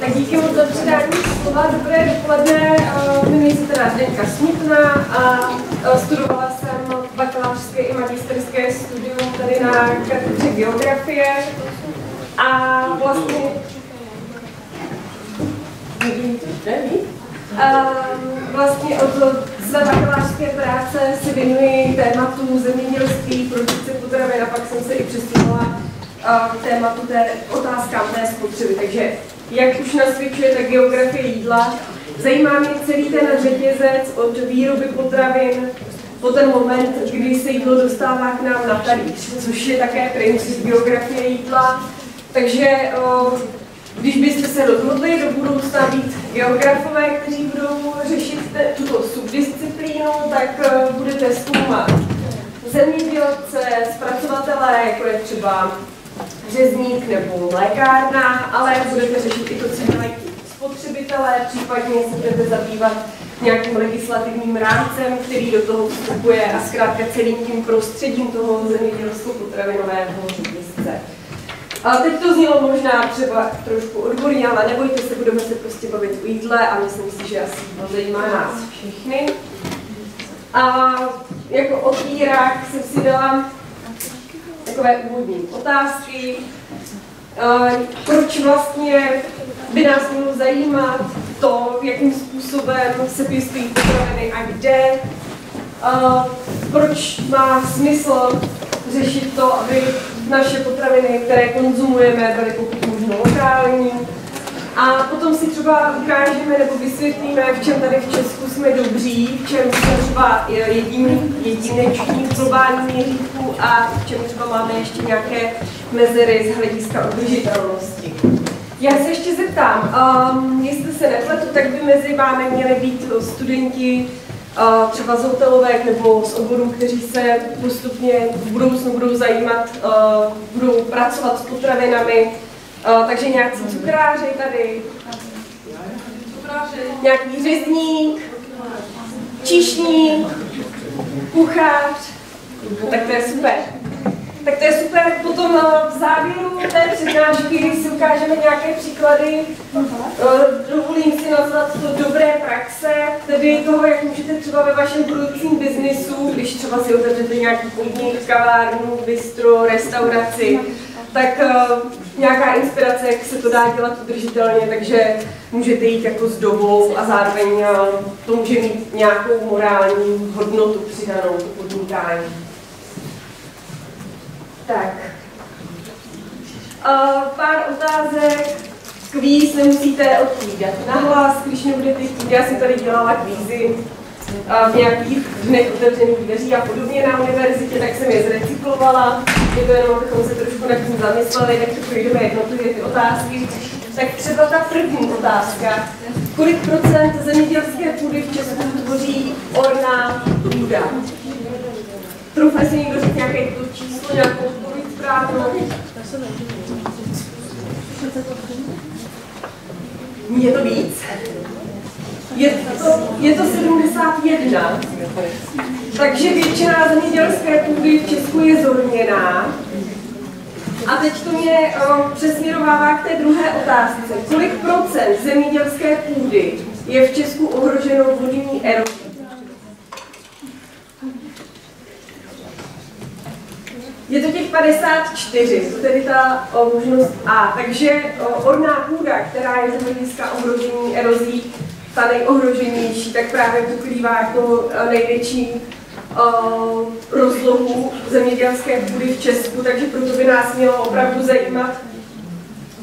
Tak díky moc za předání slova. Dobré dopoledne. Jmenuji se teda Zdeňka Smutná a studovala jsem bakalářské i magisterské studium tady na katedře geografie. A vlastně od své bakalářské práce se věnuji tématu zemědělství, produkce potravin a pak jsem se i přesunula k tématu otázkám té spotřeby. Takže jak už nasvědčuje, tak geografie jídla. Zajímá mě celý ten řetězec od výroby potravin po ten moment, kdy se jídlo dostává k nám na talíř, což je také princip geografie jídla. Takže když byste se rozhodli do budoucna být geografové, kteří budou řešit tuto subdisciplínu, tak budete zkoumat zemědělce, zpracovatele, jako je třeba řezník nebo lékárna, ale budete řešit i to, co dělají spotřebitelé, případně se budete zabývat nějakým legislativním rámcem, který do toho vstupuje a zkrátka celým tím prostředím toho zemědělsko-potravinového řetězce. A teď to znělo možná třeba trošku odborně, ale nebojte se, budeme se prostě bavit o jídle a myslím si, že asi jídlo zajímá nás všechny. A jako otvírák jsem si dala takové úvodní otázky. Proč vlastně by nás mělo zajímat to, jakým způsobem se pěstují potraviny a kde? Proč má smysl řešit to, aby naše potraviny, které konzumujeme, byly pokud možno lokální. A potom si třeba ukážeme nebo vysvětlíme, v čem tady v Česku jsme dobří, v čem jsme třeba jedineční v globálním měřítku a v čem třeba máme ještě nějaké mezery z hlediska udržitelnosti. Já se ještě zeptám, jestli se nepletu, tak by mezi vámi měli být studenti třeba z hotelovek nebo z oborů, kteří se postupně v budoucnu budou zajímat, budou pracovat s potravinami. Takže nějaký cukráři tady, nějaký řezník, číšník, kuchař, tak to je super. Tak to je super, potom v závěru té přednášky si ukážeme nějaké příklady. Dovolím si nazvat to dobré praxe, tedy toho, jak můžete třeba ve vašem budoucím biznisu, když třeba si otevřete nějaký podnik, kavárnu, bistro, restauraci, tak nějaká inspirace, jak se to dá dělat udržitelně, takže můžete jít jako s dobou a zároveň to může mít nějakou morální hodnotu přidanou do podnikání. Tak. Pár otázek. Kvíz nemusíte odpovídat nahlas, když nebudete chtít. Já jsem tady dělala kvízy v nějakých dnech otevřených dveří a podobně na univerzitě, tak jsem je zrecyklovala. Je to jenom, abychom se trošku nad tím zamysleli, tak to projdeme jednotlivě ty otázky. Tak třeba ta první otázka. Kolik procent zemědělské půdy v Česku tvoří orná půda? Troufne si někdo říct nějaké to číslo, nějakou odpověď správnou? Je to víc? Je to 71. Takže většina zemědělské půdy v Česku je zorněná. A teď to mě přesměrovává k té druhé otázce. Kolik procent zemědělské půdy je v Česku ohroženo vodní erozí? Je to těch 54, to tedy ta možnost A. Takže orná půda, která je z hlediska ohrožení erozí ta nejohroženější, tak právě pokrývá jako největší rozlohu zemědělské půdy v Česku, takže proto by nás mělo opravdu zajímat,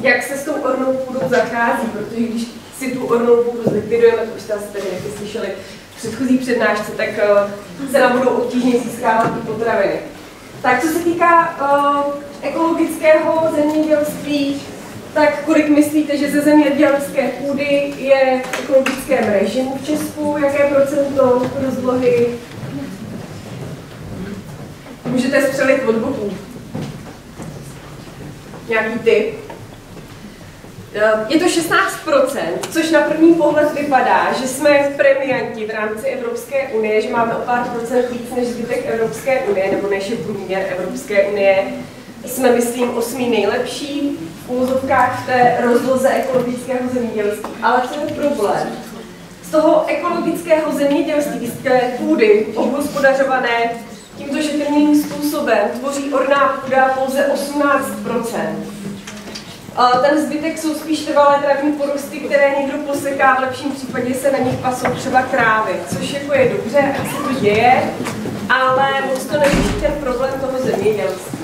jak se s tou ornou půdou zachází, protože když si tu ornou půdu zlikvidujeme, to už jste asi tady slyšeli v předchozí přednášce, tak se nám budou obtížně získávat ty potraviny. Tak co se týká ekologického zemědělství, tak kolik myslíte, že ze zemědělské půdy je v ekologickém režimu v Česku? Jaké procento rozlohy? Můžete střelit od boku. Nějaký tip? Je to 16%, což na první pohled vypadá, že jsme premianti v rámci Evropské unie, že máme o pár procent víc než zbytek Evropské unie, nebo než je průměr Evropské unie. jsme, myslím, 8. nejlepší v úvozovkách v té rozloze ekologického zemědělství. Ale co je problém? Z toho ekologického zemědělství, z té půdy obhospodařované tímto šetrným způsobem tvoří orná půda pouze 18%. A ten zbytek jsou spíš trvalé travní porosty, které někdo poseká, v lepším případě se na nich pasou třeba krávy, což jako je dobře, ať se to děje, ale moc to neřeší ten problém toho zemědělství.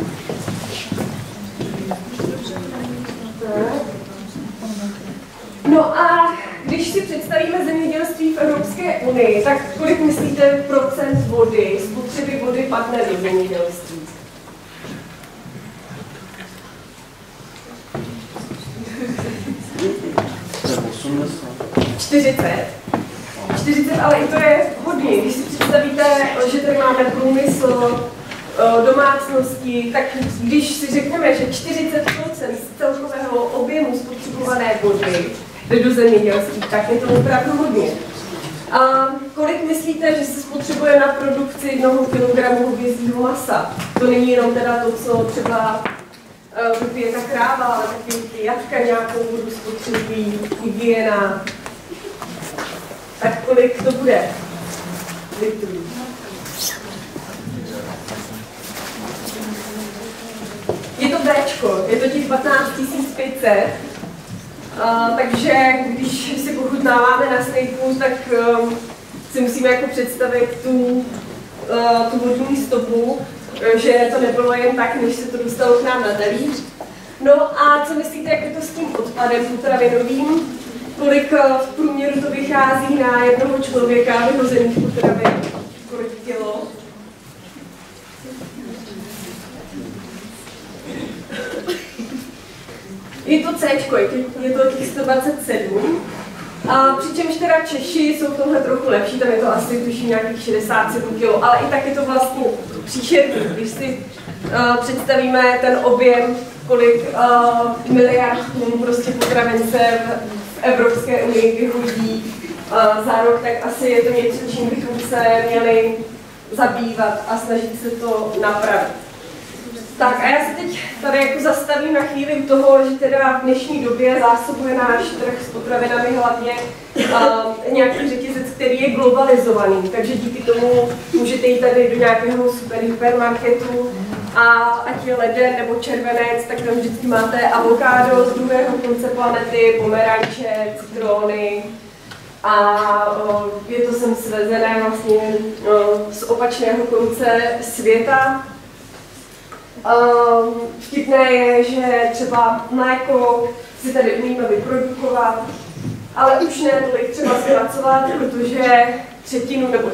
No a když si představíme zemědělství v Evropské unii, tak kolik myslíte procent vody, spotřeby vody padne do zemědělství? 40, ale i to je hodně. Když si představíte, že tady máme průmysl, domácnosti, tak když si řekneme, že 40% z celkového objemu spotřebované vody jde do zemědělství, tak je to opravdu hodně. A kolik myslíte, že se spotřebuje na produkci 1 kilogramu hovězího masa? To není jenom teda to, co třeba vypije ta kráva, ale taky ty jatka nějakou vodu spotřebují, hygiena. Tak kolik to bude litrů? Je to Bčko, je to těch 15 500. Takže když si pochutnáváme na stejku, tak si musíme jako představit tu vodní stopu, že to nebylo jen tak, než se to dostalo k nám na talíř. No a co myslíte, jak je to s tím odpadem potravinovým? Kolik v průměru to vychází na jednoho člověka vyhozených potravin? Kolik kilo? Je to C, je to těch 127. A přičemž teda Češi jsou v tomhle trochu lepší, tam je to asi tuším nějakých 67 kg, ale i tak je to vlastně příšerný, když si představíme ten objem, kolik miliard tun prostě potravin se v Evropské unii vyhodí za rok, tak asi je to něco, čím bychom se měli zabývat a snažit se to napravit. Tak a já se teď tady jako zastavím na chvíli u toho, že teda v dnešní době zásobuje náš trh s potravinami hlavně nějaký řetězec, který je globalizovaný, takže díky tomu můžete jít tady do nějakého hypermarketu a ať je leden nebo červenec, tak tam vždycky máte avokádo z druhého konce planety, pomeranče, citrony a je to sem svezené vlastně z opačného konce světa. Vtipné je, že třeba mléko si tady umíme vyprodukovat, ale už ne tolik třeba zpracovat, protože třetinu nebo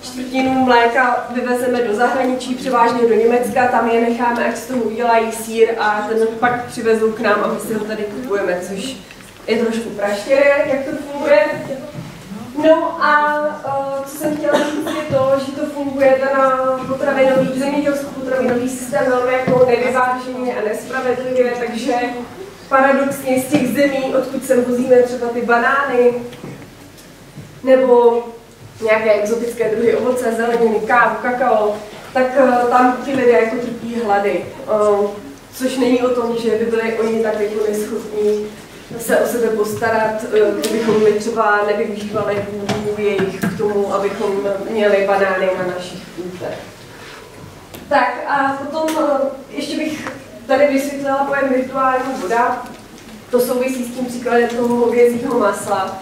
čtvrtinu mléka vyvezeme do zahraničí, převážně do Německa, tam je necháme, ať z toho udělají sýr a ten pak přivezou k nám a my si ho tady kupujeme, což je trošku praštěré, jak to funguje. No a co jsem chtěla říct je to, že to funguje ten zemědělsko-potravinový systém velmi jako nevyváženě a nespravedlivě, takže paradoxně z těch zemí, odkud sem vozíme třeba ty banány, nebo nějaké exotické druhy ovoce, zeleniny, kávu, kakao, tak tam ti lidé jako trpí hlady. Což není o tom, že by byli oni tak jako neschopní se o sebe postarat, kdybychom my třeba nevyužívali půdu jejich k tomu, abychom měli banány na našich půdech. Tak a potom ještě bych tady vysvětlila pojem virtuální voda. To souvisí s tím příkladem toho hovězího masa,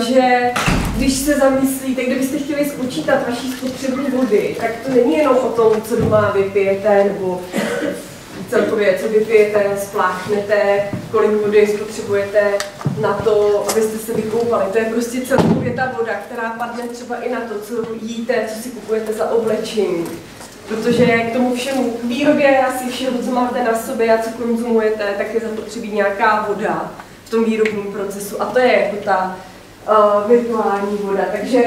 že když se zamyslíte, kdybyste chtěli spočítat vaši spotřebu vody, tak to není jenom o tom, co doma vypijete, nebo celkově, co vypijete, spláchnete, kolik vody spotřebujete na to, abyste se vykoupali. To je prostě celkově ta voda, která padne třeba i na to, co jíte, co si kupujete za oblečení. Protože k tomu všemu, k výrobě asi všeho, co máte na sobě a co konzumujete, tak je zapotřebí nějaká voda v tom výrobním procesu. A to je jako ta virtuální voda. Takže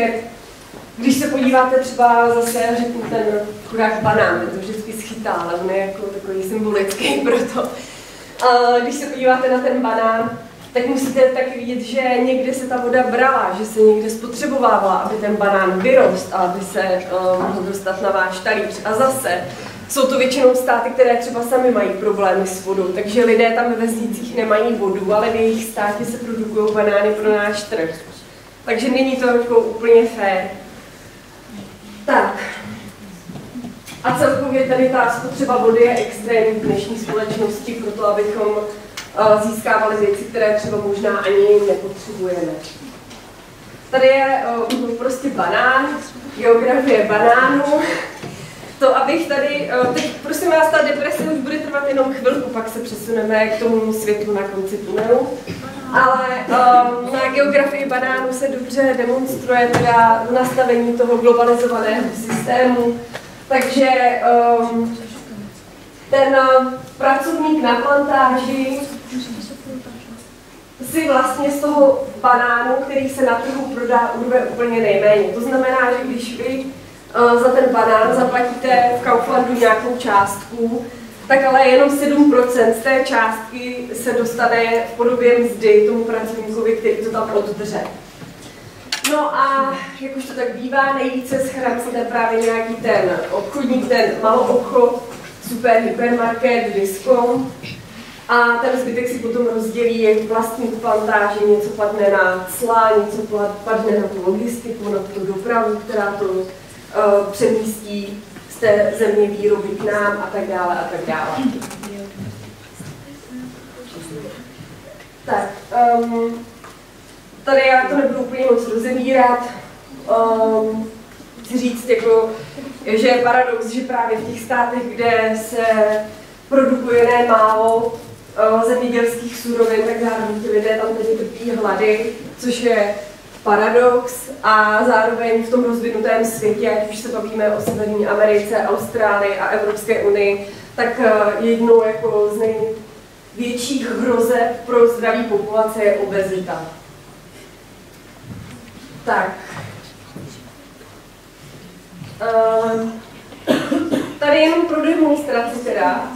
když se podíváte třeba zase, řeknu ten chudák banán, to vždycky schytá, ale on je jako takový symbolický proto. Když se podíváte na ten banán, tak musíte taky vidět, že někde se ta voda brala, že se někde spotřebovávala, aby ten banán vyrost a aby se mohl dostat na váš talíř. A zase jsou to většinou státy, které třeba sami mají problémy s vodou, takže lidé tam ve vesnicích nemají vodu, ale v jejich státě se produkují banány pro náš trh. Takže není to jako úplně fér. Tak. A celkově tady ta spotřeba vody je extrémní v dnešní společnosti, proto abychom získávali věci, které třeba možná ani nepotřebujeme. Tady je prostě banán, geografie banánu. To, abych tady, teď prosím vás, ta deprese už bude trvat jenom chvilku, pak se přesuneme k tomu světlu na konci tunelu. Ale na geografii banánu se dobře demonstruje teda nastavení toho globalizovaného systému. Takže ten pracovník na plantáži si vlastně z toho banánu, který se na trhu prodá, urve úplně nejméně. To znamená, že když vy za ten banán zaplatíte v Kauflandu nějakou částku, tak ale jenom 7% z té částky se dostane v podobě mzdy tomu pracovníkovi, který to tam oddře. No a jak už to tak bývá, nejvíce schrancne právě nějaký ten obchodník, ten maloobchod, super hypermarket, diskont. A ten zbytek si potom rozdělí jak vlastník plantáže, něco padne na cla, něco padne na tu logistiku, na tu dopravu, která to přemístí z té země výroby k nám a tak dále a tak dále. Tak, tady já to nebudu úplně moc rozebírat. Chci říct, jako, že je paradox, že právě v těch státech, kde se produkuje ne málo zemědělských surovin, tak zároveň ti lidé tam tedy trpí hlady, což je paradox, a zároveň v tom rozvinutém světě, ať už se bavíme o Severní Americe, Austrálii a Evropské unii, tak jednou jako z největších hrozeb pro zdraví populace je obezita. Tak. Tady jenom pro demonstraci teda,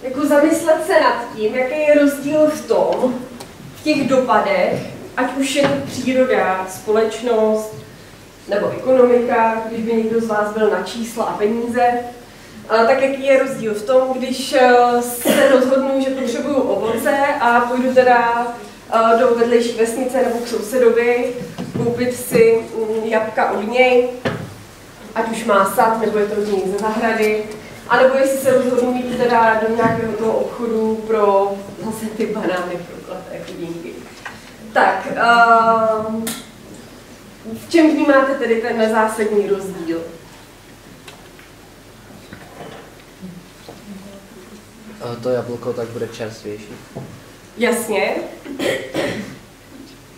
jako zamyslet se nad tím, jaký je rozdíl v tom, v těch dopadech, ať už je to příroda, společnost nebo ekonomika, když by někdo z vás byl na čísla a peníze, tak jaký je rozdíl v tom, když se rozhodnu, že potřebuju ovoce a půjdu teda do vedlejší vesnice nebo k sousedovi koupit si jablka od něj, ať už má sad, nebo je to od něj ze zahrady, anebo jestli se rozhodnu jít teda do nějakého toho obchodu pro zase ty banány pro zlaté chudinky. Tak, v čem vnímáte tedy ten zásadní rozdíl? To jablko tak bude čerstvější. Jasně.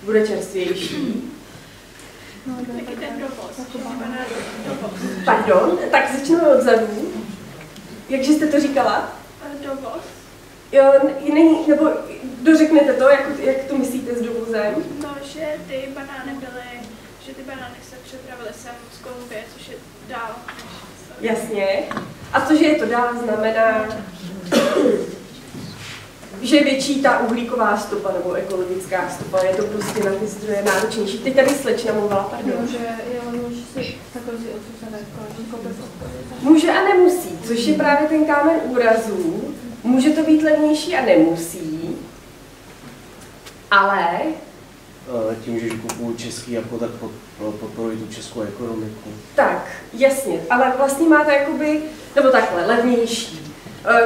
Bude čerstvější. Pardon, tak začneme odzadu. Jakže jste to říkala? Dovoz. Jo, není, nebo dořeknete to, jak to myslíte s dovozem? No, že ty banány se přepravily sem z Kolumbie, což je dál. Jasně. A to, že je to dál, znamená, že je větší ta uhlíková stopa nebo ekologická stopa, je to prostě na ty zdroje náročnější. Teď tady slečna mluvila, pardon. Může si takové odsusené bez odpovědi. Může a nemusí, což je právě ten kámen úrazu. Může to být levnější a nemusí, ale... Tím, že kupuju český jako tak podporuji tu českou ekonomiku. Tak, jasně, ale vlastně máte jakoby, nebo takhle, levnější.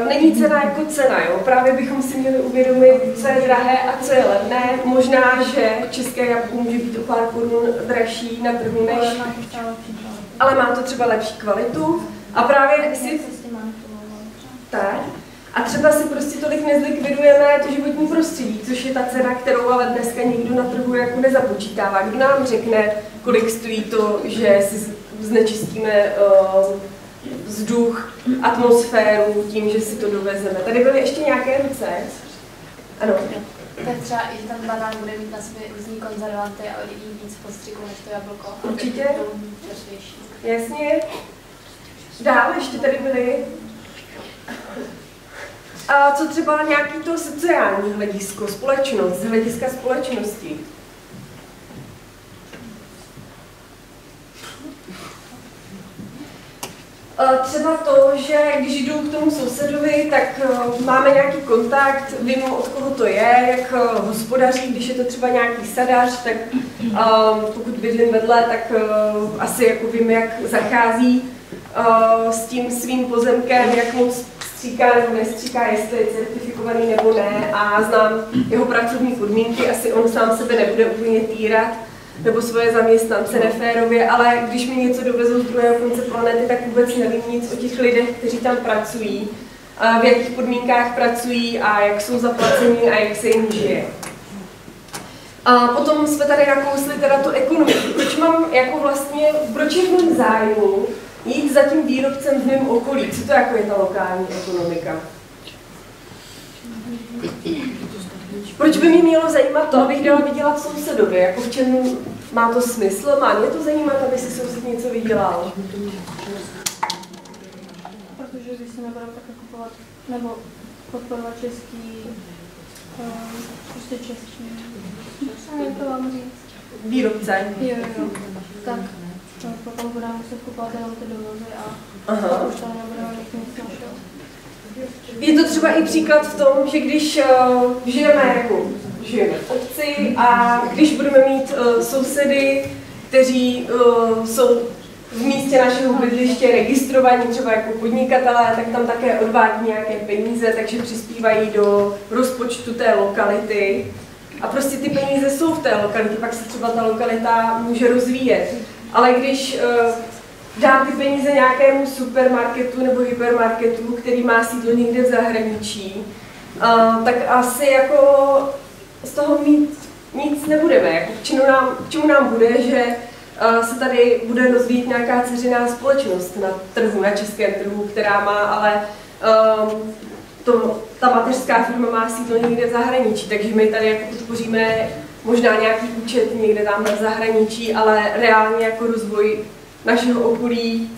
Není cena jako cena, jo? Právě bychom si měli uvědomit, co je drahé a co je levné. Možná, že české jablko může být o pár korun dražší na trhu než... Ale má to třeba lepší kvalitu. A právě si... Tak. A třeba si prostě tolik nezlikvidujeme to životní prostředí, což je ta cena, kterou ale dneska nikdo na trhu jako nezapočítává. Kdo nám řekne, kolik stojí to, že si znečistíme vzduch, atmosféru tím, že si to dovezeme. Tady byly ještě nějaké ruce? Ano. Tak třeba i ten banán bude mít na sobě různý konzervanty a jí víc postřiku než to jablko. Určitě. Čerstvější. Jasně. Dál ještě tady byly. A co třeba nějaký to sociální hledisko, společnost, z hlediska společnosti? Třeba to, že když jdu k tomu sousedovi, tak máme nějaký kontakt, vím, od koho to je, jak hospodaří, když je to třeba nějaký sadař, tak pokud bydlím vedle, tak asi jako vím, jak zachází s tím svým pozemkem, jak moc stříká nebo nestříká, jestli je certifikovaný nebo ne, a znám jeho pracovní podmínky, asi on sám sebe nebude úplně týrat nebo svoje zaměstnance neférově, ale když mi něco dovezou z druhého konce planety, tak vůbec nevím nic o těch lidech, kteří tam pracují, v jakých podmínkách pracují a jak jsou zaplaceni a jak se jim žije. A potom jsme tady nakousli teda tu ekonomiku. Proč je v mém zájmu jít za tím výrobcem v mém okolí? Co to jako je ta lokální ekonomika? Proč by mě mělo zajímat to, abych dala vydělat sousedovi? Jako v čem má to smysl? Má mě to zajímat, aby si soused něco vydělal? Protože když se nebude také kupovat nebo podporovat český, prostě český, jak to vám říct? Výrobce? Jo. Tak potom budeme muset kupovat jenom ty dovozy a už tam nebudeme nic našeho. Je to třeba i příklad v tom, že když žijeme v obci a když budeme mít sousedy, kteří jsou v místě našeho bydliště registrovaní třeba jako podnikatelé, tak tam také odvádí nějaké peníze, takže přispívají do rozpočtu té lokality. A prostě ty peníze jsou v té lokalitě, pak se třeba ta lokalita může rozvíjet. Ale když dám ty peníze nějakému supermarketu nebo hypermarketu, který má sídlo někde v zahraničí, tak asi jako z toho mít nic nebudeme. Jako k čemu nám bude, že se tady bude rozvíjet nějaká dceřiná společnost na trhu, na českém trhu, která má, ale ta mateřská firma má sídlo někde v zahraničí, takže my tady jako podpoříme možná nějaký účet někde tam v zahraničí, ale reálně jako rozvoj našeho okolí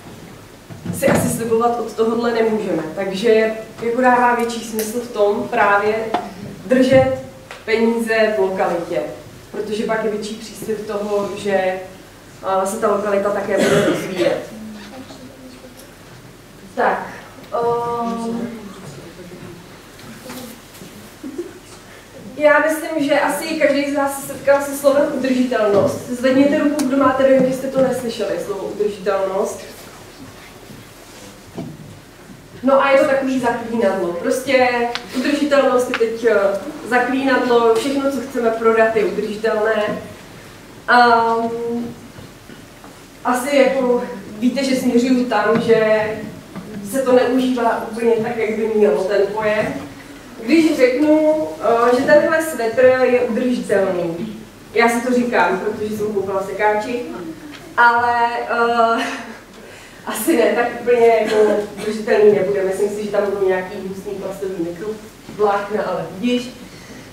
si asi slibovat od tohohle nemůžeme. Takže jako dává větší smysl v tom právě držet peníze v lokalitě, protože pak je větší příslib toho, že se ta lokalita také bude rozvíjet. Tak. Já myslím, že asi každý z vás se setkal se slovem udržitelnost. Zvedněte ruku, kdo máte dojem, že jste to neslyšeli, slovo udržitelnost. No a je to takový zaklínadlo. Prostě udržitelnost je teď zaklínadlo, všechno, co chceme prodat, je udržitelné. Asi jako víte, že směřuju tam, že se to neužívá úplně tak, jak by mělo ten pojem. Když řeknu, že tenhle svetr je udržitelný, já si to říkám, protože jsem koupila sekáči, ale asi ne, tak úplně jako udržitelný nebude. Myslím si, že tam budou nějaký hustý plastový mikrovlákna, ale vidíš.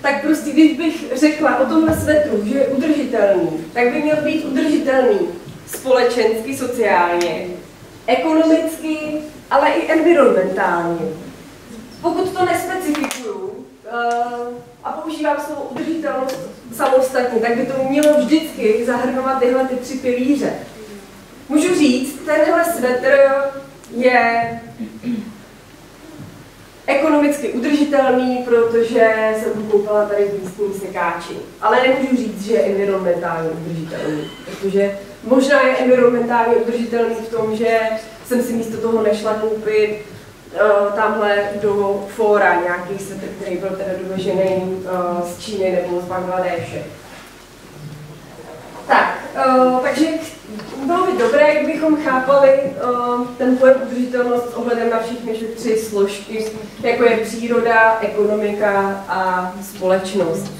Tak prostě, když bych řekla o tomhle svetru, že je udržitelný, tak by měl být udržitelný společensky, sociálně, ekonomicky, ale i environmentálně. Pokud to nespecifikuju a používám slovo udržitelnost samostatně, tak by to mělo vždycky zahrnovat tyhle ty 3 pilíře. Můžu říct, tenhle svetr je ekonomicky udržitelný, protože jsem ho koupila tady v místním sekáči. Ale nemůžu říct, že je environmentálně udržitelný, protože možná je environmentálně udržitelný v tom, že jsem si místo toho nešla koupit tamhle do fóra nějaký svetr, který byl teda dovežený z Číny nebo z Bangladéše. Tak, takže bylo by dobré, kdybychom chápali ten pojem udržitelnost s ohledem na všechny 3 složky, jako je příroda, ekonomika a společnost.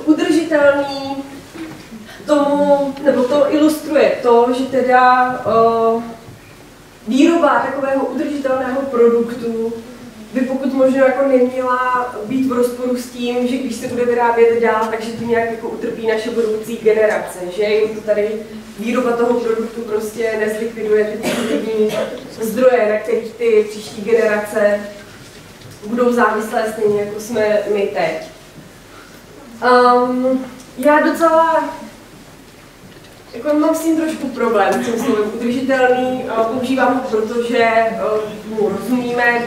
Udržitelný to ilustruje to, že teda výroba takového udržitelného produktu by pokud možno jako neměla být v rozporu s tím, že když se bude vyrábět dál, takže to nějak jako utrpí naše budoucí generace, že jim to tady výroba toho produktu prostě nezlikviduje ty přírodní zdroje, na kterých ty příští generace budou závislé stejně jako jsme my teď. Já docela jako mám s tím trošku problém, s tím slovem udržitelný, používám ho, protože mu rozumíme,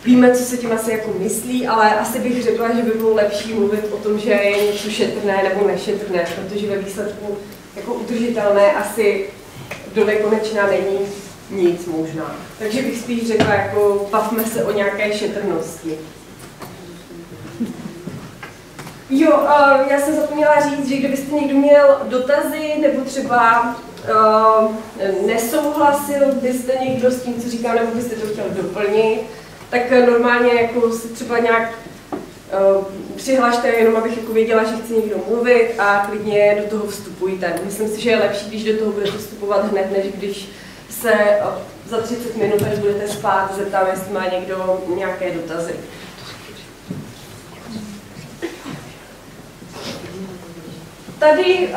víme, co se tím asi jako myslí, ale asi bych řekla, že by bylo lepší mluvit o tom, že je něco šetrné nebo nešetrné, protože ve výsledku jako udržitelné asi do nekonečna není nic možná. Takže bych spíš řekla, jako bavme se o nějaké šetrnosti. Jo, já jsem zapomněla říct, že kdybyste někdo měl dotazy nebo třeba nesouhlasil byste někdo s tím, co říkám, nebo byste to chtěl doplnit, tak normálně jako se třeba nějak přihlašte, jenom abych jako věděla, že chci někdo mluvit a klidně do toho vstupujte. Myslím si, že je lepší, když do toho budete vstupovat hned, než když se za 30 minut, až budete spát, zeptám, jestli má někdo nějaké dotazy. Tady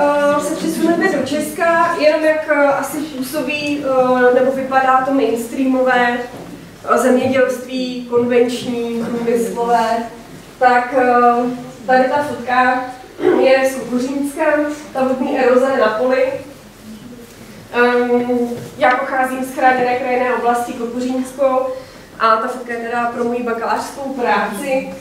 se přesuneme do Česka, jenom jak asi působí nebo vypadá to mainstreamové zemědělství, konvenční, průmyslové, tak tady ta fotka je z Kokořínska, ta vodní eroze na poli. Já pocházím z chráněné krajinné oblasti Kokořínsko a ta fotka je teda pro moji bakalářskou práci.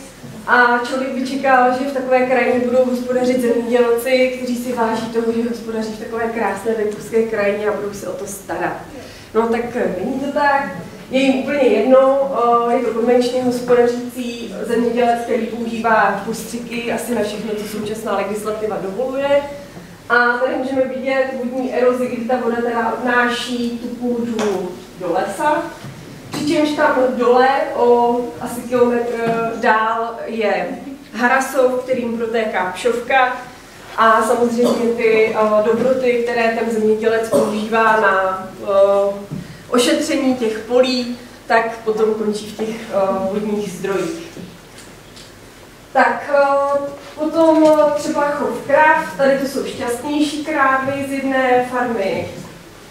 A člověk by čekal, že v takové krajině budou hospodařit zemědělci, kteří si váží toho, že hospodaří v takové krásné venkovské krajině a budou se o to starat. No tak není to tak. Je jim úplně jedno, je to konvenčně hospodařící zemědělec, který používá postřiky asi na všechno, co současná legislativa dovoluje. A tady můžeme vidět vodní erozi, kdy ta voda teda odnáší tu půdu do lesa. Přičemž tam dole, o asi kilometr dál, je Harasov, kterým protéká Pšovka a samozřejmě ty dobroty, které ten zemědělec používá na ošetření těch polí, tak potom končí v těch vodních zdrojích. Tak potom třeba chov kráv, tady to jsou šťastnější krávy z jedné farmy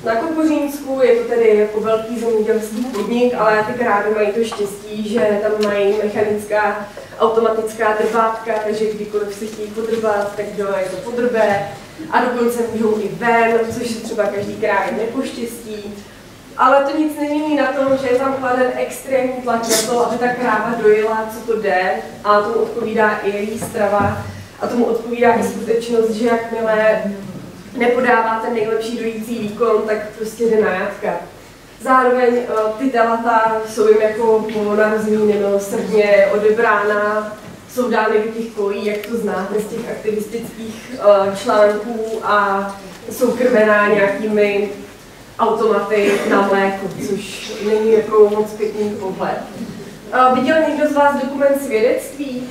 na Kokořínsku, je to tedy jako velký zemědělský podnik, ale ty krávy mají to štěstí, že tam mají mechanická automatická drbátka, takže kdykoliv si chtějí podrbat, tak dole je to podrbé a dokonce můžou i ven, což se třeba každý krávě nepoštěstí. Ale to nic nemění na tom, že je tam kladen extrémní tlak na to, aby ta kráva dojela, co to jde, a tomu odpovídá i její strava a tomu odpovídá i skutečnost, že jakmile nepodává ten nejlepší dojící výkon, tak prostě jde na jatka. Zároveň ty telata jsou jim jako po narození nemilosrdně odebrána, jsou dány do těch kolí, jak to znáte z těch aktivistických článků, a jsou krmená nějakými automaty na mléko, což není jako moc pěkný pohled. Viděl někdo z vás dokument svědectví?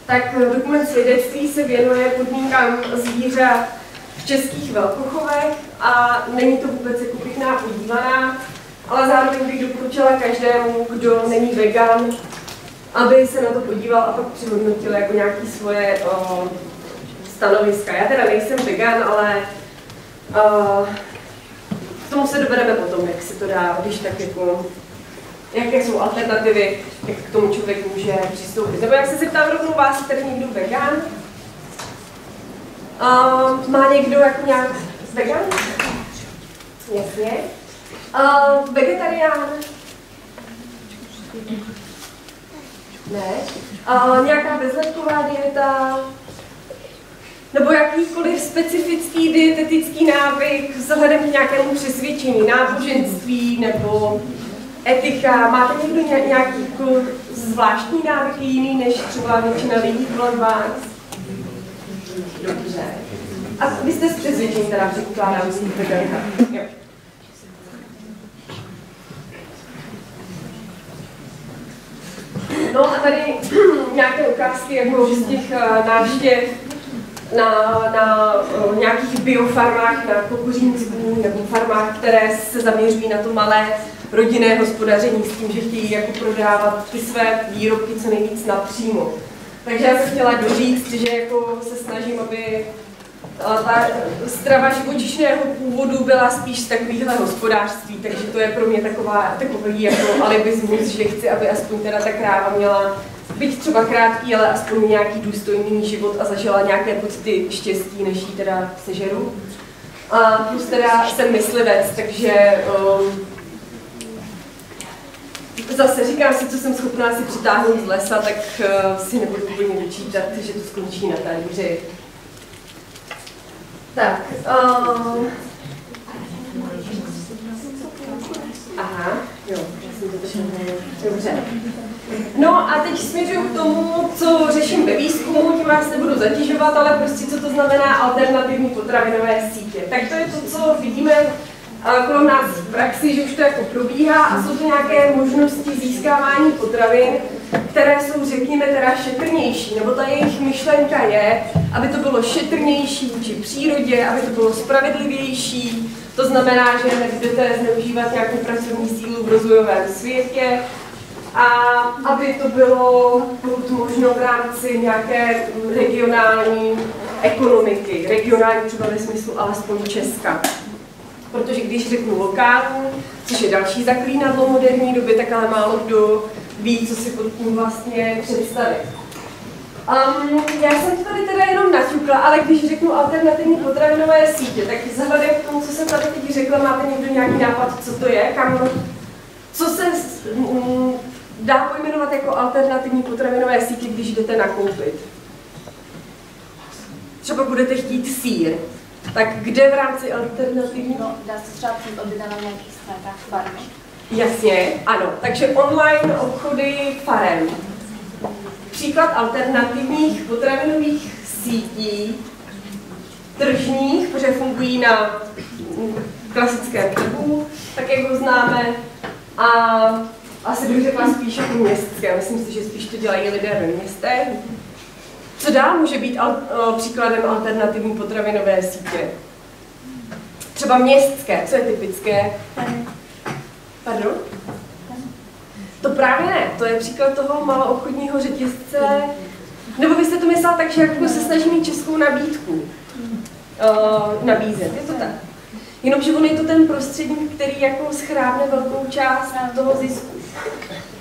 Tak dokument svědectví se věnuje podmínkám zvířat v českých velkochovech a není to vůbec jako pěkná podívaná, ale zároveň bych doporučila každému, kdo není vegan, aby se na to podíval a pak přehodnotil jako nějaké svoje stanoviska. Já teda nejsem vegan, ale k tomu se dobereme potom, jak se to dá, když tak jako, jaké jsou alternativy, jak k tomu člověk může přistoupit. Nebo jak se zeptám rovnou vás, tady někdo vegan? Má někdo jako nějak vegan? Jasně. Vegetarián? Ne. Nějaká bezletková dieta? Nebo jakýkoliv specifický dietetický návyk vzhledem k nějakému přesvědčení, náboženství nebo etika? Máte někdo nějaký jako zvláštní návyky jiný než třeba většina lidí kolem vás? Dobře. A vy jste z přesvědčení, teda předpokládám, z veganka. Jo. No a tady nějaké ukázky jako z těch návštěv na nějakých biofarmách na Kokořínsku nebo farmách, které se zaměřují na to malé rodinné hospodaření s tím, že chtějí jako prodávat ty své výrobky co nejvíc napřímo. Takže já jsem chtěla doříct, že jako se snažím, aby ta strava živočišného původu byla spíš z takovýchhle hospodářství, takže to je pro mě takový jako alibismus, že chci, aby aspoň teda ta kráva měla byť třeba krátký, ale aspoň nějaký důstojný život a zažila nějaké pocity štěstí, než jí teda sežeru. A plus teda jsem myslivec, takže zase říkám si, co jsem schopná si přitáhnout z lesa, tak si nebudu úplně vyčítat, že to skončí na talíři. Tak. Aha, jo, dobře. No a teď směřuju k tomu, co řeším ve výzkumu, tím vás nebudu zatěžovat, ale prostě co to znamená alternativní potravinové sítě. Tak to je to, co vidíme kolem nás v praxi, že už to jako probíhá a jsou to nějaké možnosti získávání potravin, které jsou, řekněme, teda šetrnější, nebo ta jejich myšlenka je, aby to bylo šetrnější vůči přírodě, aby to bylo spravedlivější, to znamená, že nebudete zneužívat nějakou pracovní sílu v rozvojovém světě a aby to bylo pokud možno v rámci nějaké regionální ekonomiky, regionální třeba ve smyslu alespoň Česka. Protože když řeknu lokální, což je další zaklínadlo moderní doby, tak ale málo kdo ví, co si pod tím vlastně představit. Já jsem to tady teda jenom naťukla, ale když řeknu alternativní potravinové sítě, tak vzhledem k tomu, co jsem tady teď řekla, máte někdo nějaký nápad, co to je? Co se dá pojmenovat jako alternativní potravinové sítě, když jdete nakoupit? Třeba budete chtít sýr. Tak kde v rámci alternativní? No, dá se třeba objednat na nějakých stránkách farmy. Jasně, ano. Takže online obchody farem. Příklad alternativních potravinových sítí, tržních, protože fungují na klasickém trhu, tak jak ho známe, a asi bych řekla spíš jako městské. Myslím si, že spíš to dělají lidé ve městech. Co dál může být příkladem alternativní potravinové sítě? Třeba městské, co je typické? Pardon? To právě ne, to je příklad toho maloobchodního řetězce. Nebo vy jste to myslel tak, že jako se snaží mít českou nabídku nabízet, je to tak? Jenomže on je to ten prostředník, který jako schrábne velkou část toho zisku.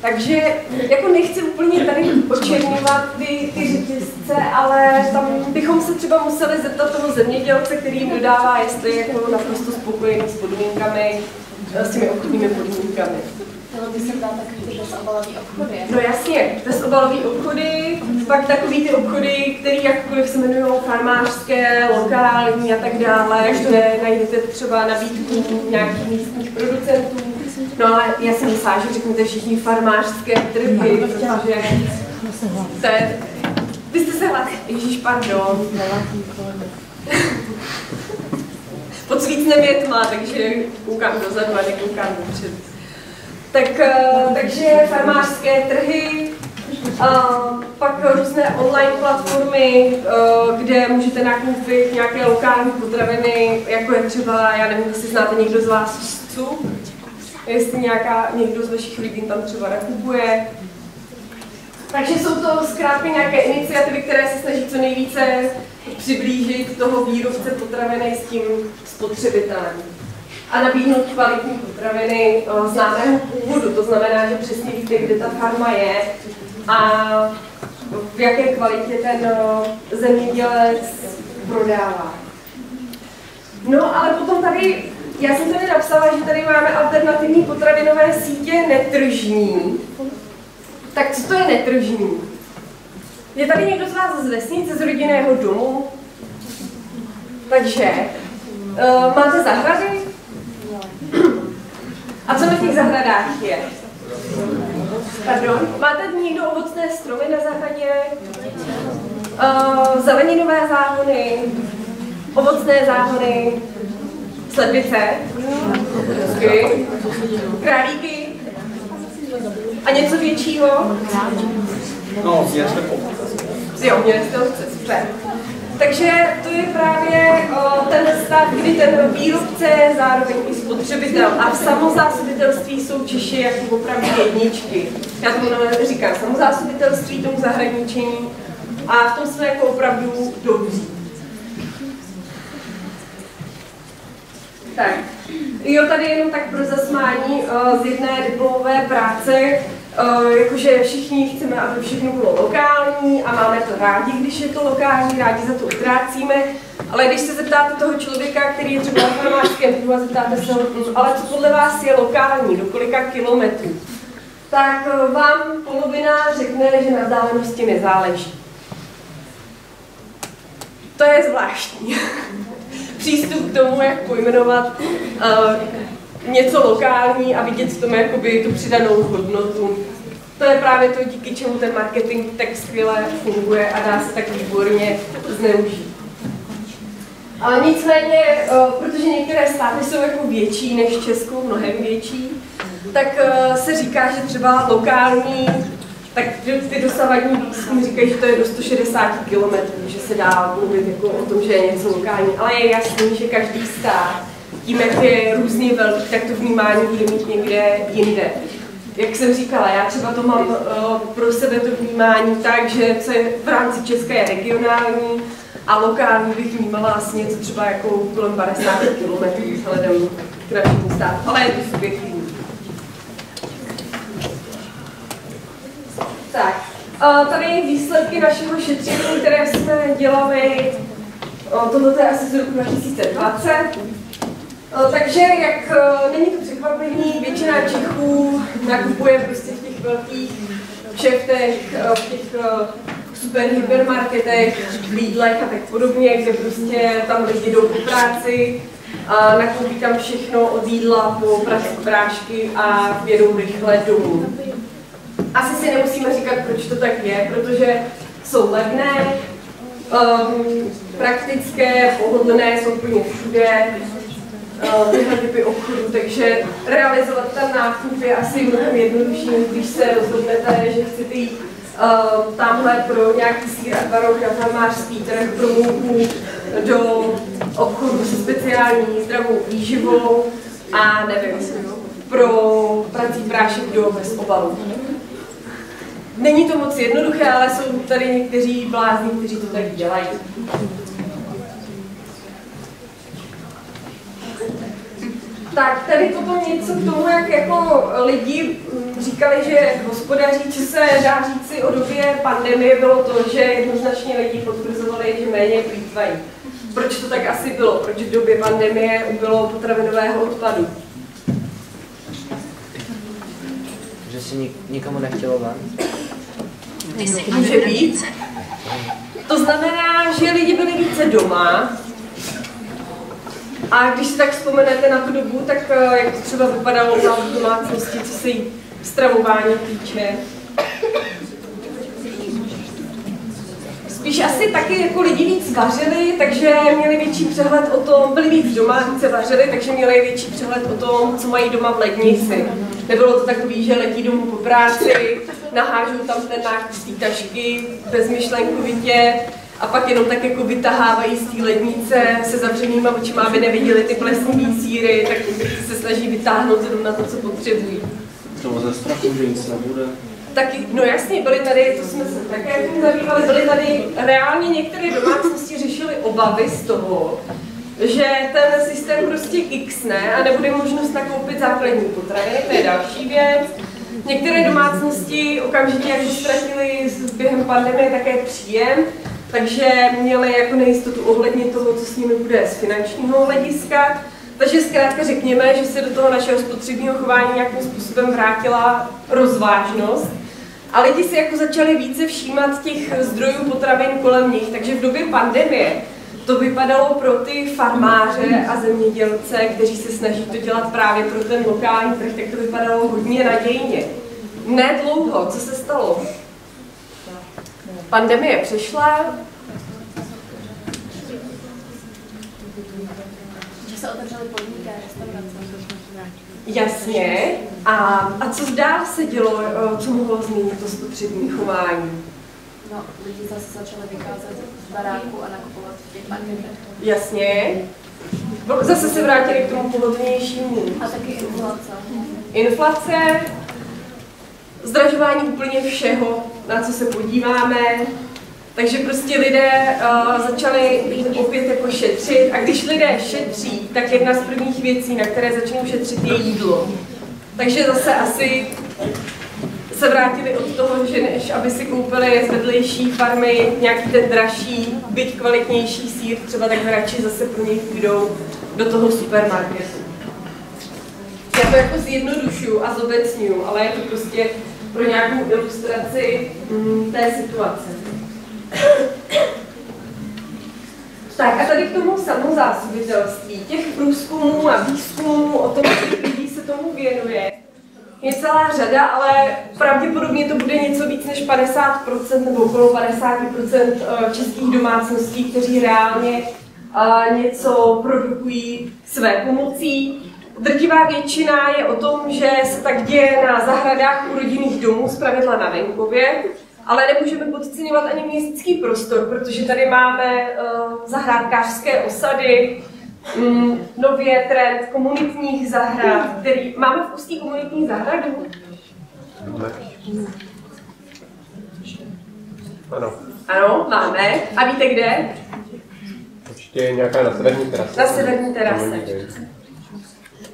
Takže jako nechci úplně tady očerňovat ty řetězce, ale tam bychom se třeba museli zeptat toho zemědělce, který jim dodává, jestli je jako naprosto spokojený s podmínkami, s těmi obchodními podmínkami. Bylo by se dát takový ty bezobalový obchody. No jasně, bezobalový obchody, pak takový ty obchody, které jakkoliv se jmenují farmářské, lokální a tak dále, kde najdete třeba nabídku nějakých místních producentů. No ale já jsem myslela, že řeknete všichni farmářské trhy, protože to je... Vy jste se hlásili, ježíš, pardon. Pod svícnem je tma, takže koukám dozadu a nekoukám dopředu. Takže farmářské trhy, pak různé online platformy, kde můžete nakoupit nějaké lokální potraviny, jako je třeba, já nevím, jestli znáte někdo z vás Vstřu, jestli někdo z vašich lidí tam třeba nakupuje. Takže jsou to zkrátka nějaké iniciativy, které se snaží co nejvíce přiblížit toho výrobce potraviny s tím spotřebitelem a nabídnout kvalitní potraviny známého původu. To znamená, že přesně víte, kde ta farma je a v jaké kvalitě ten zemědělec prodává. No ale potom tady, já jsem tady napsala, že tady máme alternativní potravinové sítě netržní. Tak co to je netržní? Je tady někdo z vás z vesnice, z rodinného domu? Takže máte zahrady? A co na těch zahradách je? Pardon? Máte někdo ovocné stromy na zahradě? Zeleninové záhony? Ovocné záhony? Slepice? Králíky? A něco většího? No, měřte Jo, měli jste ovce, super. Takže to je právě ten stav, kdy ten výrobce je zároveň i spotřebitel. A v samozásobitelství jsou Češi jako opravdu jedničky. Já tomu říkám samozásobitelství, tomu zahradničení. A v tom jsme jako opravdu dobří. Tak. Jo, tady jenom tak pro zasmání z jedné diplomové práce, Jakože všichni chceme, aby všechno bylo lokální a máme to rádi, když je to lokální, rádi za to utrácíme, ale když se zeptáte toho člověka, který je třeba na farmářském trhu a zeptáte se ho, ale co podle vás je lokální, do kolika kilometrů, tak vám polovina řekne, že na vzdálenosti nezáleží. To je zvláštní. Přístup k tomu, jak pojmenovat něco lokální a vidět v tom jakoby tu přidanou hodnotu. To je právě to, díky čemu ten marketing tak skvěle funguje a dá se tak výborně zneužít. Ale nicméně, protože některé státy jsou jako větší než Česko, mnohem větší, tak se říká, že třeba lokální, tak ty dosavadní výzkumy říkají, že to je do 160 km, že se dá mluvit jako o tom, že je něco lokální. Ale je jasný, že každý stát, tím, jak je různě velký, tak to vnímání bude mít někde jinde. Jak jsem říkala, já třeba to mám pro sebe to vnímání tak, že co je v rámci Česka je regionální a lokální bych vnímala asi něco třeba jako kolem 50 km vzhledem k našemu státu, ale je to subjektivní. Tak, tady výsledky našeho šetření, které jsme dělali, tohle je asi z roku 2020. Takže jak není to překvapení, většina Čechů nakupuje prostě v těch velkých kšeftech, v těch super hypermarketech, v Lidlech a tak podobně, kde prostě tam lidi jdou po práci, nakoupí tam všechno od jídla po prášky a jedou rychle domů. Asi si nemusíme říkat, proč to tak je, protože jsou levné, praktické, pohodlné, jsou úplně všude, tyhle typy obchodů, takže realizovat ten nákup je asi mnohem jednodušší, když se rozhodnete, že chcete jít tamhle pro nějaký sýr a tvaroh na farmářský trh, pro mouku, do obchodu se speciální zdravou výživou a nevím, pro prací prášek do bez obalu. Není to moc jednoduché, ale jsou tady někteří blázni, kteří to tak dělají. Tak tady potom něco k tomu, jak jako lidi říkali, že hospodaří, co se dá říci o době pandemie, bylo to, že jednoznačně lidi potvrzovali, že méně plýtvají. Proč to tak asi bylo? Proč v době pandemie ubylo potravinového odpadu? Že si nikomu nechtělo ven. Může být. To znamená, že lidi byli více doma. A když si tak vzpomenete na tu dobu, tak jak to třeba vypadalo v domácnosti, co se stravování týče. Spíš asi taky jako lidi víc vařili, takže měli větší přehled o tom, byli víc doma, více vařili, takže měli větší přehled o tom, co mají doma v lednici. Nebylo to takový, že letí domů po práci, nahážou tam ten nákup z té tašky bezmyšlenkovitě a pak jenom tak jako vytahávají z té lednice se zavřenýma očima, aby neviděli ty plesnivý sýry, tak se snaží vytáhnout jenom na to, co potřebují. Třeba ze strachu, že nic nebude. Taky, no jasně, byly tady, to jsme se také tím zabývali, byly tady reálně některé domácnosti řešily obavy z toho, že ten systém prostě x-ne a nebude možnost nakoupit základní potraviny, to je další věc. Některé domácnosti okamžitě jako ztratily během pandemie také příjem, takže měly jako nejistotu ohledně toho, co s nimi bude z finančního hlediska. Takže zkrátka řekněme, že se do toho našeho spotřebního chování nějakým způsobem vrátila rozvážnost a lidi si jako začali více všímat těch zdrojů potravin kolem nich. Takže v době pandemie to vypadalo pro ty farmáře a zemědělce, kteří se snaží to dělat právě pro ten lokální trh, tak to vypadalo hodně nadějně. Ne dlouho, co se stalo? Pandemie přešla. Že se otevřely podniky a restaurace. Jasně. A co dál se dělo, co mohlo změnit to spotřební chování? No, lidi zase začali vycházet z baráku a nakupovat v těch marketech. Jasně. Zase se vrátili k tomu pohodlnějšímu. A taky inflace. Inflace, zdražování úplně všeho, na co se podíváme. Takže prostě lidé začali opět jako šetřit a když lidé šetří, tak jedna z prvních věcí, na které začnou šetřit, je jídlo. Takže zase asi se vrátili od toho, že než aby si koupili z vedlejší farmy nějaký ten dražší, byť kvalitnější sýr, třeba tak radši zase pro něj půjdou do toho supermarketu. Já to jako zjednodušuju a zobecňuju, ale je to prostě pro nějakou ilustraci té situace. Tak a tady k tomu samozásobitelství. Těch průzkumů a výzkumů o tom, že lidí se tomu věnuje, je celá řada, ale pravděpodobně to bude něco víc než 50% nebo okolo 50% českých domácností, kteří reálně něco produkují své pomocí. Drtivá většina je o tom, že se tak děje na zahradách u rodinných domů, zpravidla na venkově, ale nemůžeme podceňovat ani městský prostor, protože tady máme zahrádkářské osady, nově trend komunitních zahrad, který máme v Ústí komunitní zahradu. Ano. Ano, máme. A víte kde? Určitě nějaká na severní terase. Na severní terase.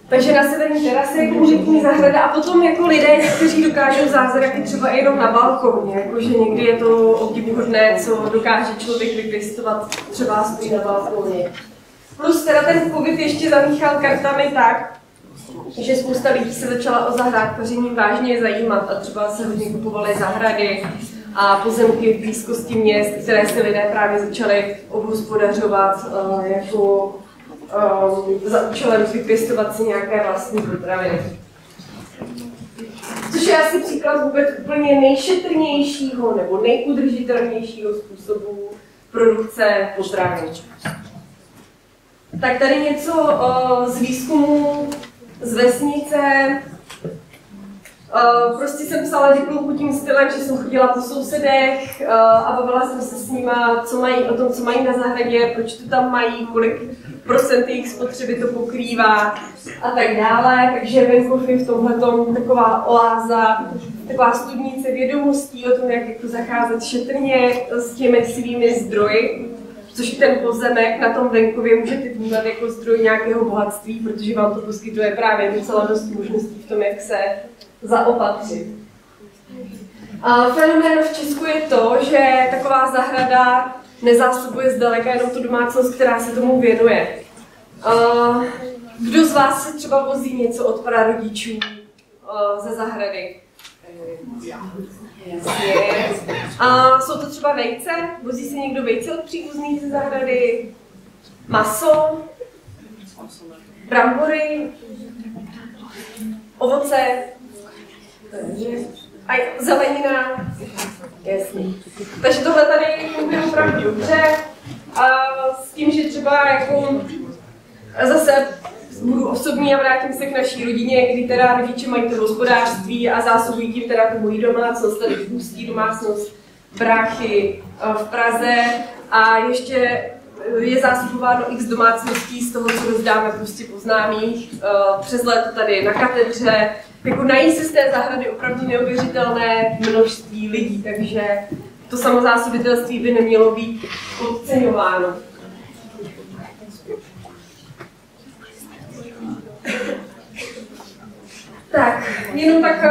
Takže na severní terase je komunitní zahrada a potom jako lidé, kteří dokážou zázraky třeba jenom na balkoně, jakože někdy je to obdivuhodné, co dokáže člověk vypěstovat třeba aspoň na balkoně. Plus teda ten covid ještě zamíchal kartami tak, že spousta lidí se začala o zahrádkaření vážně zajímat a třeba se hodně kupovaly zahrady a pozemky v blízkosti měst, které si lidé právě začali obhospodařovat jako za účelem vypěstovat si nějaké vlastní potraviny. Což je asi příklad vůbec úplně nejšetrnějšího nebo nejudržitelnějšího způsobu produkce potravin. Tak tady něco z výzkumu z vesnice. Prostě jsem psala diplomku tím stylem, že jsem chodila po sousedech a bavila jsem se s nima o tom, co mají na zahradě, proč to tam mají, kolik procent jejich spotřeby to pokrývá a tak dále. Takže venkov je v tomhletom taková oáza, taková studnice vědomostí o tom, jak jako zacházet šetrně s těmi svými zdroji, což ten pozemek na tom venkově můžete vnímat jako zdroj nějakého bohatství, protože vám to poskytuje právě docela dost možností v tom, jak se zaopatřit. A fenomén v Česku je to, že taková zahrada nezásobuje zdaleka jenom tu domácnost, která se tomu věnuje. Kdo z vás si třeba vozí něco od prarodičů ze zahrady? Jasně. A jsou to třeba vejce? Vozí si někdo vejce od příbuzných ze zahrady? Maso? Brambory? Ovoce? A zelenina? Jasný. Takže tohle tady funguje opravdu dobře. A s tím, že třeba jako zase budu osobní a vrátím se k naší rodině, kdy teda rodiče mají to hospodářství a zásobují tím teda tu moji domácnost, tady v Ústí domácnost bráchy v Praze a ještě je zásobováno x domácností z toho, co rozdáme prostě po známých, přes léto tady na katedře. Jako nají se z té zahrady opravdu neuvěřitelné množství lidí, takže to samozásobitelství by nemělo být podceňováno. Tak, jenom tak,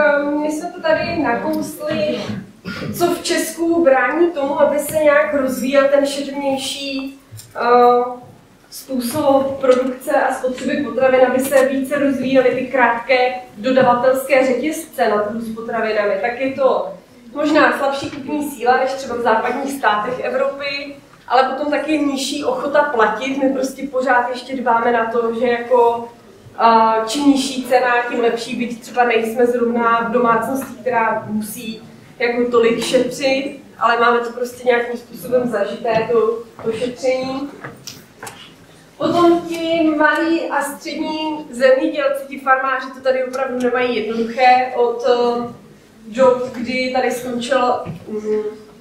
my jsme to tady nakousli, co v Česku brání tomu, aby se nějak rozvíjel ten šetrnější způsob produkce a spotřeby potravin, aby se více rozvíjely ty krátké dodavatelské řetězce na trhu s potravinami. Tak je to možná slabší kupní síla než třeba v západních státech Evropy, ale potom taky nižší ochota platit. My prostě pořád ještě dbáme na to, že jako čím nižší cena, tím lepší, byť třeba nejsme zrovna v domácnosti, která musí jako tolik šetřit, ale máme to prostě nějakým způsobem zažité, to šetření. Potom ti malí a střední zemědělci, ti farmáři to tady opravdu nemají jednoduché od dob, kdy tady skončil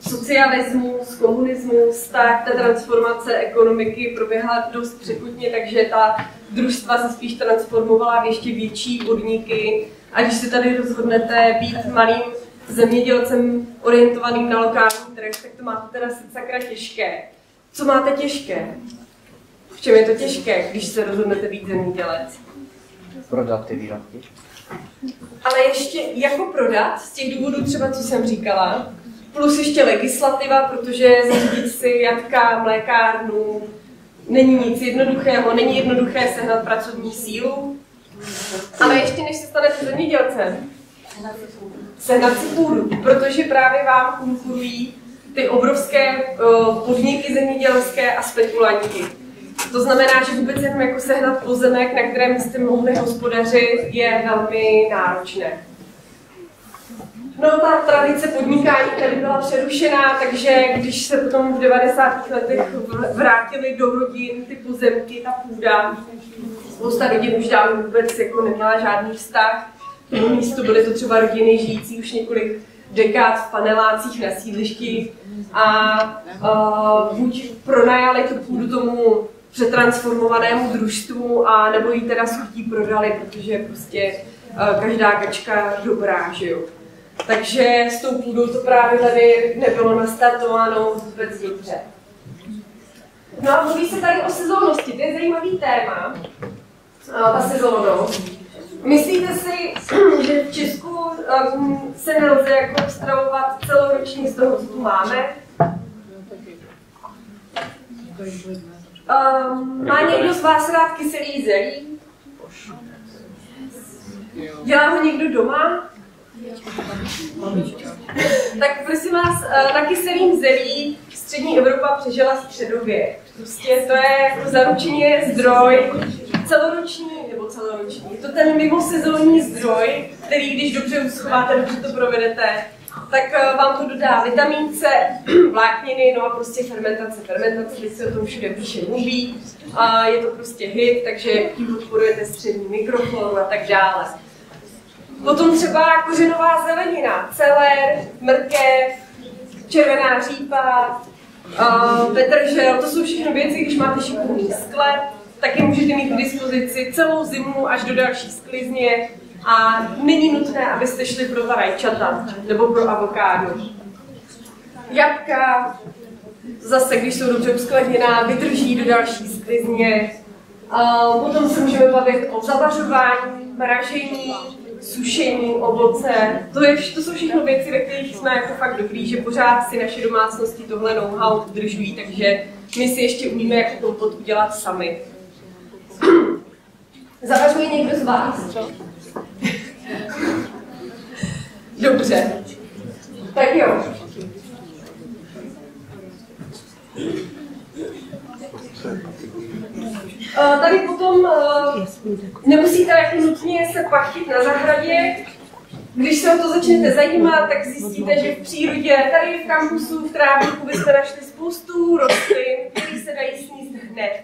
socialismus, komunismus, tak ta transformace ekonomiky proběhla dost překotně, takže ta družstva se spíš transformovala v ještě větší podniky. A když se tady rozhodnete být malým zemědělcem orientovaným na lokální trh, tak to máte teda sakra těžké. Co máte těžké? V čem je to těžké, když se rozhodnete být zemědělec? Prodat ty výrobky. ale ještě jako prodat z těch důvodů třeba, co jsem říkala, plus ještě legislativa, protože zařídit si jatka, mlékárnu, není nic jednoduchého, není jednoduché sehnat pracovní sílu, ale ještě než se stanete zemědělcem, sehnat si půdu, protože právě vám konkurují ty obrovské podniky zemědělské a spekulanti. To znamená, že vůbec jenom jako sehnat pozemek, na kterém jste mohli hospodařit, je velmi náročné. No, ta tradice podnikání tady byla přerušená, takže když se potom v 90. letech vrátili do rodin ty pozemky, ta půda, spousta rodin už dávno vůbec jako neměla žádný vztah. Toho místo byly to třeba rodiny žijící už několik dekád v panelácích na sídlišti a buď pronajali tu půdu tomu přetransformovanému družstvu, a nebo ji teda s chutí prodali, protože prostě každá kačka dobrá, že jo. Takže s tou půdou to právě tady nebylo nastartováno vůbec dobře. No a mluví se tady o sezónnosti, to je zajímavý téma, ta sezónnost. Myslíte si, že v Česku se nelze jako stravovat celoročně z toho, co tu máme? Má někdo z vás rád kyselý zelí? Dělá ho někdo doma? Tak prosím vás, na kyselým zelí střední Evropa přežila středověk. Prostě to je jako zaručeně zdroj celoroční, nebo celoroční. Je to ten mimosezónní zdroj, který když dobře uschováte, dobře to provedete, tak vám to dodá vitamin C, vlákniny, no a prostě fermentace. Fermentace, když se o tom všude píše, mluví, a je to prostě hit, takže tím podporujete střední mikrofloru a tak dále. Potom třeba kořenová zelenina, celer, mrkev, červená řípa, petržel, to jsou všechno věci, když máte šikovný sklep, taky můžete mít k dispozici celou zimu až do další sklizně a není nutné, abyste šli pro ta rajčata nebo pro avokádo. Jabka, zase, když jsou dobře uskladněná, vydrží do další sklizně. Potom se můžeme bavit o zavařování, mražení, sušení ovoce. To jsou všechno věci, ve kterých jsme jako fakt dobrý, že pořád si naše domácnosti tohle know-how udržují, takže my si ještě umíme jako kompot udělat sami. Zavařuje někdo z vás? Dobře. Tak jo. Tady potom nemusíte jako nutně se pachtit na zahradě. Když se o to začnete zajímat, tak zjistíte, že v přírodě, tady v kampusu, v trávníku byste našli spoustu rostlin, které se dají sníst hned.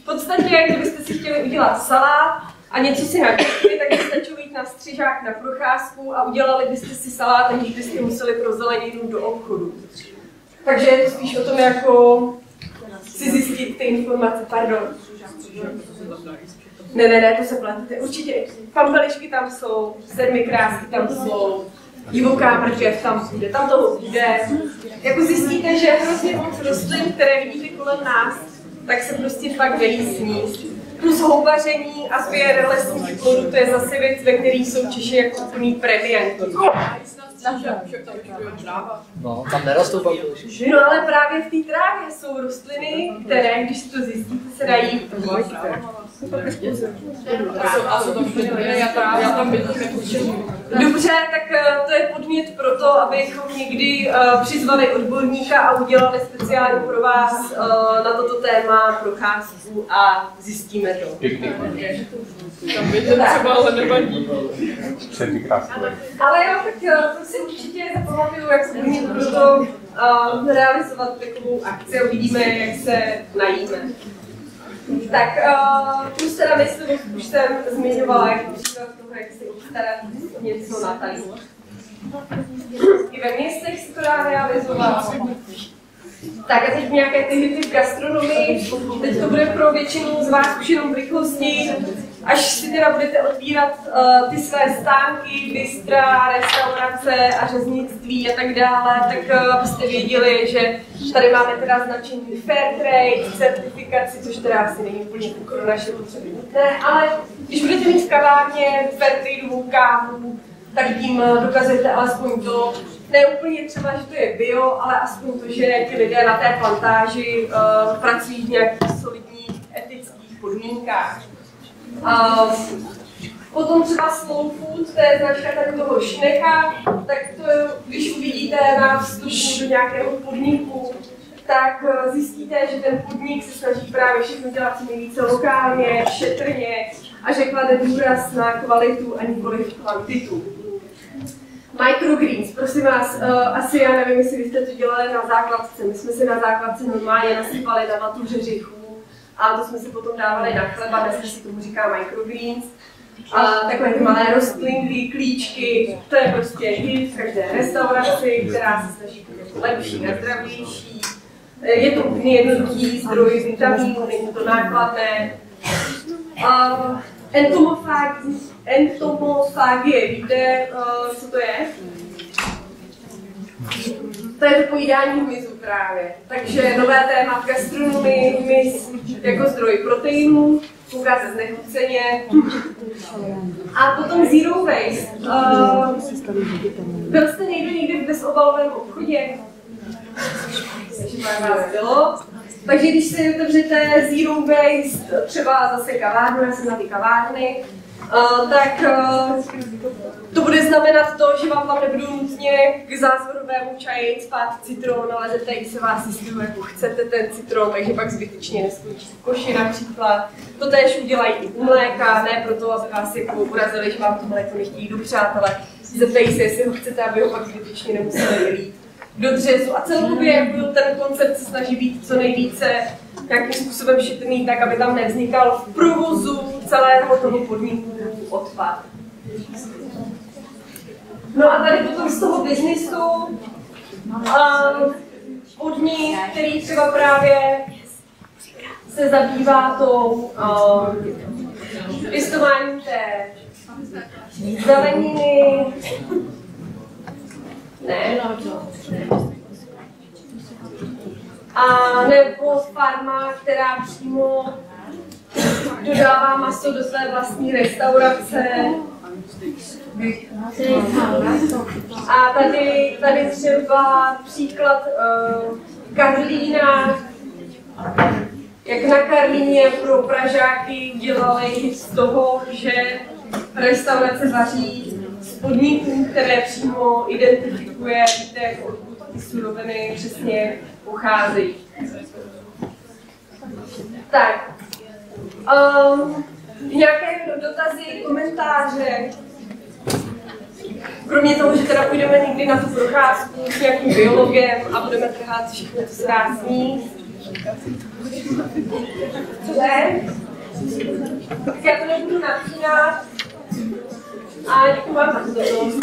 V podstatě, kdybyste si chtěli udělat salát a něco si nakoupili, tak by stačilo jít na střižák na procházku a udělali byste si salát, aniž byste museli pro zeleninu do obchodu. Takže je to spíš o tom, jako si zjistit ty informace, pardon. Ne, to se platíte. Určitě pampelišky tam jsou, sedmikrásky tam jsou, divoká mrkev tam bude, tam toho bude. Jako zjistíte, že hrozně moc rostlin, které vidíte kolem nás, tak se prostě fakt dají sníst. Plus houbaření a sběr lesních plodů, to je zase věc, ve které jsou Češi jako úplný premianti. No, tam nerostou pampelišky. No ale právě v té trávě jsou rostliny, které, když to zjistíte, se dají Dobře, tak to je podnět pro to, abychom někdy přizvali odborníka a udělali speciálně pro vás na toto téma procházku a zjistíme to. Tam by to třeba ale nevadí. Ale jo, tak to si určitě zapamatuju, jak se podnět pro to realizovat takovou akci a uvidíme, jak se najíme. Tak plus teda myslivost už jsem zmiňovala jako příklad toho, jak si obstarat něco na talíř. I ve městech se to dá realizovat. Tak a teď nějaké ty hity v gastronomii. Teď to bude pro většinu z vás už jenom v rychlosti. až si teda budete otvírat ty své stánky, bystra, restaurace a řeznictví a tak dále, tak abyste věděli, že tady máme teda značení Fairtrade, certifikaci, což teda asi není úplně pro naše potřeby nutné, ale když budete mít v kavárně Fairtradeovou kávu, tak tím dokazujete alespoň to, ne úplně třeba, že to je bio, ale aspoň to, že ti lidé na té plantáži pracují v nějakých solidních etických podmínkách. Potom třeba Slow Food, to je značka tady toho Šneka, tak to, když uvidíte na vstupu do nějakého podniku, tak zjistíte, že ten podnik se snaží právě všechno dělat co nejvíce lokálně, šetrně a že klade důraz na kvalitu a nikoliv kvantitu. Microgreens, prosím vás, asi já nevím, jestli vy jste to dělali na základce. My jsme si na základce normálně nasypali na vatu řeřichů a to jsme si potom dávali na chleba, dneska si tomu říká microgreens. Takové ty malé rostlinky, klíčky, to je prostě hit v každé restauraci, která se snaží být lepší a zdravější. Je to úplně jednoduchý zdroj vitamínů, není to nákladné. Entomofagie, víte, co to je? To je to pojídání hmyzu právě. Takže nové téma v gastronomii, hmyz jako zdroj proteinů, koukáte znechuceně. A potom zero waste. Byl jste někdy v bezobalovém obchodě? Bylo. Takže když si otevřete zero waste, třeba zase kavárnu, já jsem na ty kavárny, tak to bude znamenat to, že vám tam nebudou nutně k zázvorovému čaji spát citron, ale zeptají se vás, jestli jako chcete ten citron, takže pak zbytečně neskončí v koši například. To též udělají i u mléka, ne proto, aby vás jako urazili, že vám to mléko nechtějí dopřát, ale zeptají se, jestli ho chcete, aby ho pak zbytečně nemuseli lít do dřezu. A celkově jako ten koncept se snaží být co nejvíce nějakým způsobem šetrný, tak aby tam nevznikal v provozu celého toho podniku odpad. No a tady potom z toho biznisu podnik, který třeba právě se zabývá tou pěstováním té zeleniny, ne, a nebo farma, která přímo dodává maso do své vlastní restaurace. A tady třeba příklad Karlína, jak na Karlíně pro Pražáky dělali z toho, že restaurace vaří z podniků, které přímo identifikuje, víte, odkud ty suroviny přesně pocházejí. Tak, nějaké dotazy, komentáře? Kromě toho, že teda půjdeme někdy na tu procházku s nějakým biologem a budeme trhat všechno, co se dá sníst. Cože? Tak já to nebudu napínat. A děkuji vám za pozornost.